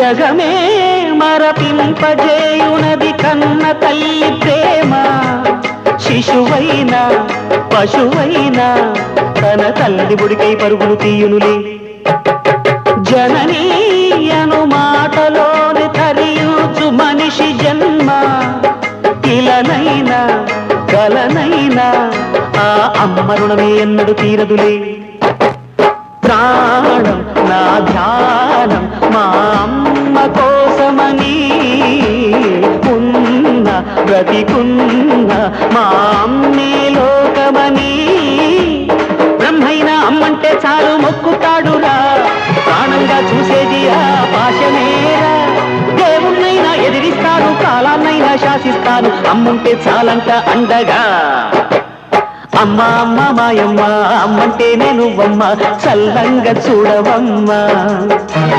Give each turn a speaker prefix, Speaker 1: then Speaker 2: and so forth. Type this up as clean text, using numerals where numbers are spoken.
Speaker 1: జగమే మరపింపజేయునది కన్న తల్లి ప్రేమ. శిశువైనా పశువైనా తన తల్లి బుడికై పరుగులు తీయునులే. జననీ అను మాటలోని తరియుచు మనిషి జన్మ. ఇలనైనా కలనైనా ఆ అమ్మ రుణమే ఎన్నడు తీరదులే. ప్రాణం నా ధ్యానం మా అమ్మ కోసమని, ఉన్న బ్రతికున్న మా అమ్మే లోకమని. బ్రహ్మైనా అమ్మంటే చాలు మొక్కుతాడురా, ప్రాణంగా చూసేది ఆ పాశమేరా. దేవుణ్ణైనా ఎదిరిస్తాను, కాలాన్నైనా శాసిస్తాను, అమ్ముంటే చాలంట అండగా. అమ్మ అమ్మ మాయమ్మ, అమ్మంటే నేను అమ్మ, చల్లంగా చూడవమ్మ.